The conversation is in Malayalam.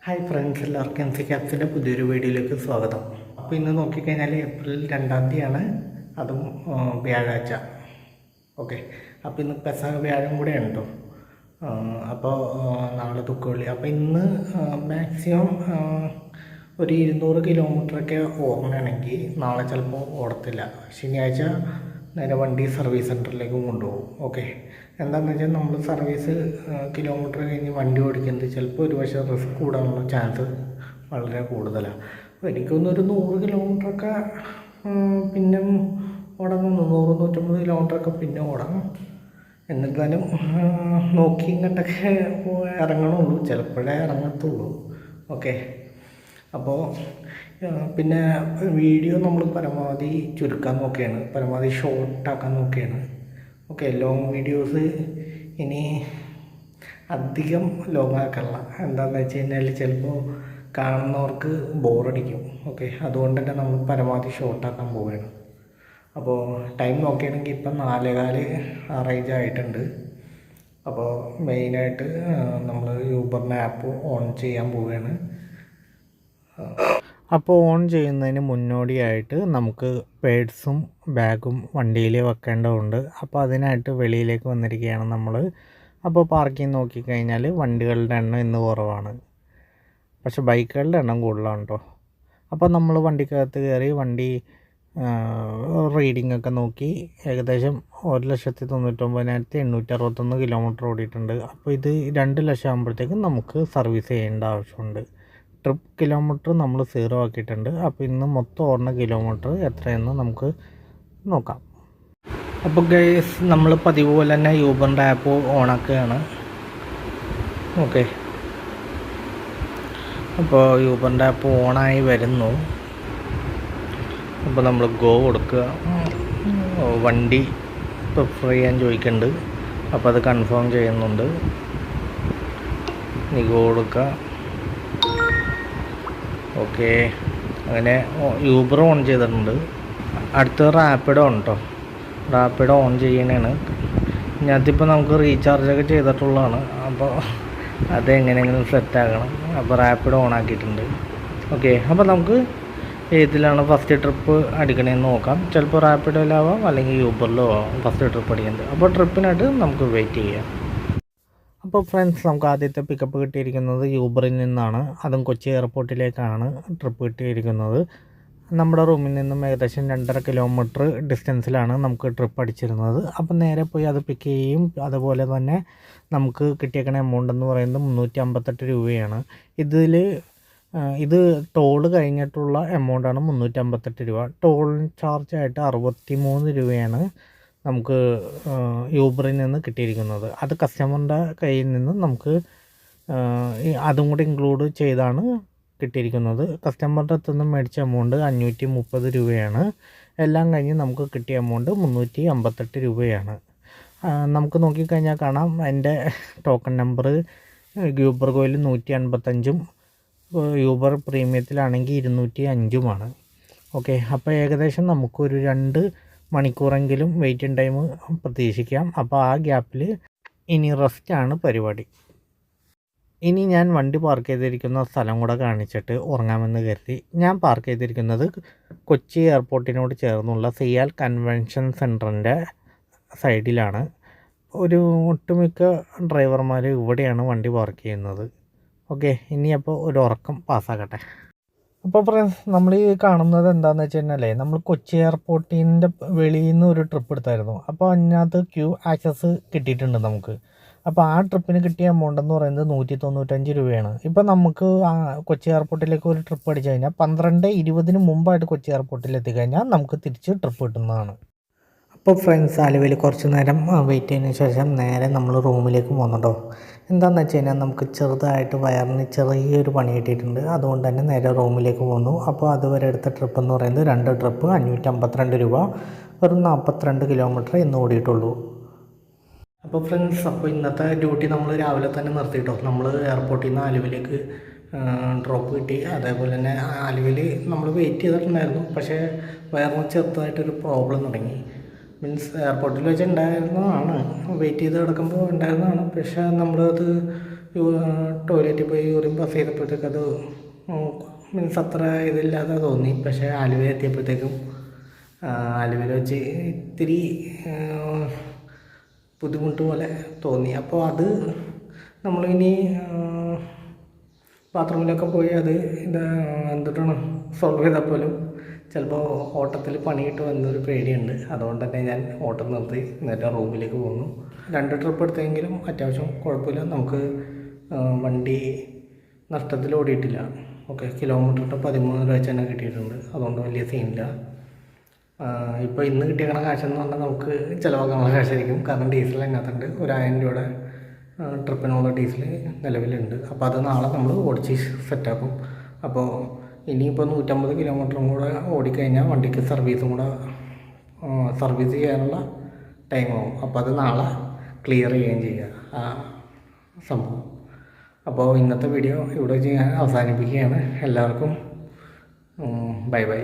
ഹായ് ഫ്രണ്ട്സ്, എല്ലാവർക്കും MC ക്യാപ്സിൻ്റെ പുതിയൊരു വീഡിയോയിലേക്ക് സ്വാഗതം. അപ്പോൾ ഇന്ന് നോക്കിക്കഴിഞ്ഞാൽ ഏപ്രിൽ 2-ാം തീയതിയാണ്, അതും വ്യാഴാഴ്ച. ഓക്കെ, അപ്പോൾ ഇന്ന് പെസഹ വ്യാഴം കൂടെ ഉണ്ടോ. അപ്പോൾ നാളെ ദുഃഖവെള്ളി. അപ്പോൾ ഇന്ന് മാക്സിമം ഒരു 200 കിലോമീറ്ററൊക്കെ ഓടണമെങ്കിൽ നാളെ ചിലപ്പോൾ ഓടത്തില്ല. ശനിയാഴ്ച നേരെ വണ്ടി സർവീസ് സെൻറ്ററിലേക്ക് കൊണ്ടുപോകും. ഓക്കെ, എന്താണെന്ന് വെച്ചാൽ നമ്മൾ സർവീസ് കിലോമീറ്റർ കഴിഞ്ഞ് വണ്ടി ഓടിക്കുന്നത് ചിലപ്പോൾ ഒരു പക്ഷേ റിസ്ക് കൂടാനുള്ള ചാൻസ് വളരെ കൂടുതലാണ്. അപ്പോൾ എനിക്കൊന്നൊരു 100 കിലോമീറ്ററൊക്കെ പിന്നെ ഓടാൻ, 100-150 കിലോമീറ്ററൊക്കെ പിന്നെ ഓടാം. എന്നിരുന്നാലും നോക്കി ഇങ്ങോട്ടൊക്കെ ഇറങ്ങണുള്ളൂ, ചിലപ്പോഴേ ഇറങ്ങത്തുള്ളൂ. ഓക്കെ, അപ്പോൾ പിന്നെ വീഡിയോ നമ്മൾ പരമാവധി ചുരുക്കാൻ നോക്കുകയാണ്, പരമാവധി ഷോർട്ടാക്കാൻ നോക്കുകയാണ്. ഓക്കെ, ലോങ് വീഡിയോസ് ഇനി അധികം ലോങ് ആക്കല്ല. എന്താണെന്ന് വെച്ച് കഴിഞ്ഞാൽ ചിലപ്പോൾ കാണുന്നവർക്ക് ബോറടിക്കും. ഓക്കെ, അതുകൊണ്ട് തന്നെ നമ്മൾ പരമാവധി ഷോർട്ടാക്കാൻ പോവുകയാണ്. അപ്പോൾ ടൈം നോക്കുകയാണെങ്കിൽ ഇപ്പം 4:15 ആ റേഞ്ച് ആയിട്ടുണ്ട്. അപ്പോൾ മെയിനായിട്ട് നമ്മൾ യൂബറിൻ്റെ ആപ്പ് ഓൺ ചെയ്യാൻ പോവുകയാണ്. അപ്പോൾ ഓൺ ചെയ്യുന്നതിന് മുന്നോടിയായിട്ട് നമുക്ക് പേഴ്സും ബാഗും വണ്ടിയിൽ വെക്കേണ്ടതുണ്ട്. അപ്പോൾ അതിനായിട്ട് വെളിയിലേക്ക് വന്നിരിക്കുകയാണ് നമ്മൾ. അപ്പോൾ പാർക്കിംഗ് നോക്കിക്കഴിഞ്ഞാൽ വണ്ടികളുടെ എണ്ണം ഇന്ന് കുറവാണ്, പക്ഷേ ബൈക്കുകളുടെ എണ്ണം കൂടുതലാണ് കേട്ടോ. അപ്പോൾ നമ്മൾ വണ്ടിക്കകത്ത് കയറി വണ്ടി റീഡിംഗ് ഒക്കെ നോക്കി ഏകദേശം 1,99,861 കിലോമീറ്റർ ഓടിയിട്ടുണ്ട്. അപ്പോൾ ഇത് 2 ലക്ഷം ആകുമ്പോഴത്തേക്കും നമുക്ക് സർവീസ് ചെയ്യേണ്ട ആവശ്യമുണ്ട്. ട്രിപ്പ് കിലോമീറ്റർ നമ്മൾ 0 ആക്കിയിട്ടുണ്ട്. അപ്പോൾ ഇന്ന് മൊത്തം ഓടുന്ന കിലോമീറ്റർ എത്രയെന്ന് നമുക്ക് നോക്കാം. അപ്പോൾ ഗൈസ്, നമ്മൾ പതിവ് പോലെ തന്നെ യൂബറിൻ്റെ ആപ്പ് ഓണാക്കുകയാണ്. ഓക്കെ, അപ്പോൾ യൂബറിൻ്റെ ആപ്പ് ഓണായി വരുന്നു. അപ്പോൾ നമ്മൾ ഗോ കൊടുക്കുക. വണ്ടി പ്രിഫർ ചെയ്യാൻ ചോദിക്കുന്നുണ്ട്, അപ്പോൾ അത് കൺഫേം ചെയ്യുന്നുണ്ട്. നീ ഗോ കൊടുക്കുക. ഓക്കെ, അങ്ങനെ യൂബർ ഓൺ ചെയ്തിട്ടുണ്ട്. അടുത്ത റാപ്പിഡോ ആണ് കേട്ടോ. റാപ്പിഡോ ഓൺ ചെയ്യണതാണ്. ഇതിനകത്തിപ്പോൾ നമുക്ക് റീചാർജൊക്കെ ചെയ്തിട്ടുള്ളതാണ്. അപ്പോൾ അതെങ്ങനെയെങ്കിലും സെറ്റാക്കണം. അപ്പോൾ റാപ്പിഡോ ഓൺ ആക്കിയിട്ടുണ്ട്. ഓക്കെ, അപ്പോൾ നമുക്ക് ഏതിലാണ് ഫസ്റ്റ് ട്രിപ്പ് അടിക്കണമെന്ന് നോക്കാം. ചിലപ്പോൾ റാപ്പിഡോയിലാവാം, അല്ലെങ്കിൽ യൂബറിലോ ആവാം ഫസ്റ്റ് ട്രിപ്പ് അടിക്കുന്നത്. അപ്പോൾ ട്രിപ്പിനായിട്ട് നമുക്ക് വെയിറ്റ് ചെയ്യാം. അപ്പോൾ ഫ്രണ്ട്സ്, നമുക്ക് ആദ്യത്തെ പിക്കപ്പ് കിട്ടിയിരിക്കുന്നത് യൂബറിൽ നിന്നാണ്. അതും കൊച്ചി എയർപോർട്ടിലേക്കാണ് ട്രിപ്പ് കിട്ടിയിരിക്കുന്നത്. നമ്മുടെ റൂമിൽ നിന്നും ഏകദേശം 2.5 കിലോമീറ്റർ ഡിസ്റ്റൻസിലാണ് നമുക്ക് ട്രിപ്പ് അടിച്ചിരുന്നത്. അപ്പോൾ നേരെ പോയി അത് പിക്ക് ചെയ്യും. അതുപോലെ തന്നെ നമുക്ക് കിട്ടിയേക്കണ എമൗണ്ട് എന്ന് പറയുന്നത് 358 രൂപയാണ്. ഇത് ടോൾ കഴിഞ്ഞിട്ടുള്ള എമൗണ്ടാണ് 358 രൂപ. ടോൾ ചാർജായിട്ട് 63 രൂപയാണ് നമുക്ക് യൂബറിൽ നിന്ന് കിട്ടിയിരിക്കുന്നത്. അത് കസ്റ്റമറിൻ്റെ കയ്യിൽ നിന്ന് നമുക്ക് അതും കൂടി ഇൻക്ലൂഡ് ചെയ്താണ് കിട്ടിയിരിക്കുന്നത്. കസ്റ്റമറുടെ അടുത്ത് നിന്ന് മേടിച്ച എമൗണ്ട് 530 രൂപയാണ്. എല്ലാം കഴിഞ്ഞ് നമുക്ക് കിട്ടിയ എമൗണ്ട് 358 രൂപയാണ്. നമുക്ക് നോക്കിക്കഴിഞ്ഞാൽ കാണാം, എൻ്റെ ടോക്കൺ നമ്പർ യൂബർ ഗോയിൽ 155-ഉം യൂബർ പ്രീമിയത്തിലാണെങ്കിൽ 205-ഉമാണ്. ഓക്കെ, അപ്പോൾ ഏകദേശം നമുക്കൊരു 2 മണിക്കൂറെങ്കിലും വെയിറ്റിംഗ് ടൈം പ്രതീക്ഷിക്കാം. അപ്പോൾ ആ ഗ്യാപ്പിൽ ഇനി റെസ്റ്റാണ് പരിപാടി. ഇനി ഞാൻ വണ്ടി പാർക്ക് ചെയ്തിരിക്കുന്ന സ്ഥലം കൂടെ കാണിച്ചിട്ട് ഉറങ്ങാമെന്ന് കരുതി. ഞാൻ പാർക്ക് ചെയ്തിരിക്കുന്നത് കൊച്ചി എയർപോർട്ടിനോട് ചേർന്നുള്ള സിയാൽ കൺവെൻഷൻ സെൻറ്ററിൻ്റെ സൈഡിലാണ്. ഒരു ഒട്ടുമിക്ക ഡ്രൈവർമാർ ഇവിടെയാണ് വണ്ടി പാർക്ക് ചെയ്യുന്നത്. ഓക്കെ, ഇനി അപ്പോൾ ഒരു ഉറക്കം പാസ്സാക്കട്ടെ. അപ്പോൾ ഫ്രണ്ട്സ്, നമ്മൾ ഈ കാണുന്നത് എന്താണെന്ന് വെച്ച് കഴിഞ്ഞാൽ, നമ്മൾ കൊച്ചി എയർപോർട്ടിൻ്റെ വെളിയിൽ നിന്ന് ഒരു ട്രിപ്പ് എടുത്തായിരുന്നു. അപ്പോൾ അതിനകത്ത് ക്യൂ ആക്സസ് കിട്ടിയിട്ടുണ്ട് നമുക്ക്. അപ്പോൾ ആ ട്രിപ്പിന് കിട്ടിയ എമൗണ്ട് എന്ന് പറയുന്നത് 195 രൂപയാണ്. ഇപ്പോൾ നമുക്ക് കൊച്ചി എയർപോർട്ടിലേക്ക് ഒരു ട്രിപ്പ് അടിച്ചു കഴിഞ്ഞാൽ 12:20 മുമ്പായിട്ട് കൊച്ചി എയർപോർട്ടിൽ എത്തിക്കഴിഞ്ഞാൽ നമുക്ക് തിരിച്ച് ട്രിപ്പ് കിട്ടുന്നതാണ്. അപ്പോൾ ഫ്രണ്ട്സ്, ആലുവയിൽ കുറച്ച് നേരം വെയിറ്റ് ചെയ്തതിന് ശേഷം നേരെ നമ്മൾ റൂമിലേക്ക് പോകുന്നുണ്ടോ. എന്താണെന്ന് വെച്ച് കഴിഞ്ഞാൽ നമുക്ക് ചെറുതായിട്ട് വയറിന് ചെറിയൊരു പണി കിട്ടിയിട്ടുണ്ട്. അതുകൊണ്ട് തന്നെ നേരെ റൂമിലേക്ക് പോകുന്നു. അപ്പോൾ അതുവരെ എടുത്ത ട്രിപ്പ് എന്ന് പറയുന്നത് 2 ട്രിപ്പ് 552 രൂപ, വെറും 42 കിലോമീറ്റർ ഇന്ന് ഓടിയിട്ടുള്ളൂ. അപ്പോൾ ഫ്രണ്ട്സ്, അപ്പോൾ ഇന്നത്തെ ഡ്യൂട്ടി നമ്മൾ രാവിലെ തന്നെ നിർത്തിയിട്ടോ. നമ്മൾ എയർപോർട്ടിൽ നിന്ന് ആലുവയിലേക്ക് ഡ്രോപ്പ് കിട്ടി. അതേപോലെ തന്നെ ആലുവയിൽ നമ്മൾ വെയിറ്റ് ചെയ്തിട്ടുണ്ടായിരുന്നു. പക്ഷേ വയറിന് ചെറുതായിട്ടൊരു പ്രോബ്ലം തുടങ്ങി. മീൻസ് എയർപോർട്ടിൽ വെച്ച് ഉണ്ടായിരുന്നതാണ്, വെയിറ്റ് ചെയ്ത് കിടക്കുമ്പോൾ ഉണ്ടായിരുന്നതാണ്. പക്ഷേ നമ്മളത് ടോയ്ലറ്റിൽ പോയി യൂറിൻ പാസ് ചെയ്തപ്പോഴത്തേക്ക് അത് മീൻസ് അത്ര ഇതില്ലാതെ തോന്നി. പക്ഷേ ആലുവ എത്തിയപ്പോഴത്തേക്കും ആലുവയിൽ വെച്ച് ഇത്തിരി ബുദ്ധിമുട്ട് പോലെ തോന്നി. അപ്പോൾ അത് നമ്മളിനി ബാത്റൂമിലൊക്കെ പോയി അത് എന്തിട്ടാണ് സോൾവ് ചെയ്താൽ പോലും ചിലപ്പോൾ ഓട്ടത്തിൽ പണിയിട്ട് വന്നൊരു പേടിയുണ്ട്. അതുകൊണ്ട് തന്നെ ഞാൻ ഓട്ടം നിർത്തി നേരെ റൂമിലേക്ക് പോന്നു. 2 ട്രിപ്പ് എടുത്തെങ്കിലും അത്യാവശ്യം കുഴപ്പമില്ല. നമുക്ക് വണ്ടി നഷ്ടത്തിൽ ഓടിയിട്ടില്ല. ഓക്കെ, കിലോമീറ്ററിന് 13 രൂപ വെച്ച് തന്നെ കിട്ടിയിട്ടുണ്ട്. അതുകൊണ്ട് വലിയ സീനില്ല. ഇപ്പോൾ ഇന്ന് കിട്ടിയേക്കണ കാശെന്ന് പറഞ്ഞാൽ നമുക്ക് ചിലവാക്കാനുള്ള കാശായിരിക്കും. കാരണം ഡീസൽ അതിനകത്തുണ്ട്. 1000 രൂപയുടെ ട്രിപ്പിനുള്ള ഡീസൽ നിലവിലുണ്ട്. അപ്പോൾ അത് നാളെ നമ്മൾ ഓടിച്ച് സെറ്റാക്കും. അപ്പോൾ ഇനിയിപ്പോൾ 150 കിലോമീറ്ററും കൂടെ ഓടിക്കഴിഞ്ഞാൽ വണ്ടിക്ക് സർവീസ് ചെയ്യാനുള്ള ടൈമാവും. അപ്പോൾ അത് നാളെ ക്ലിയർ ചെയ്യുകയും ചെയ്യുക ആ സംഭവം. അപ്പോൾ ഇന്നത്തെ വീഡിയോ ഇവിടെ വെച്ച് ഞാൻ അവസാനിപ്പിക്കുകയാണ്. എല്ലാവർക്കും ബൈ ബൈ.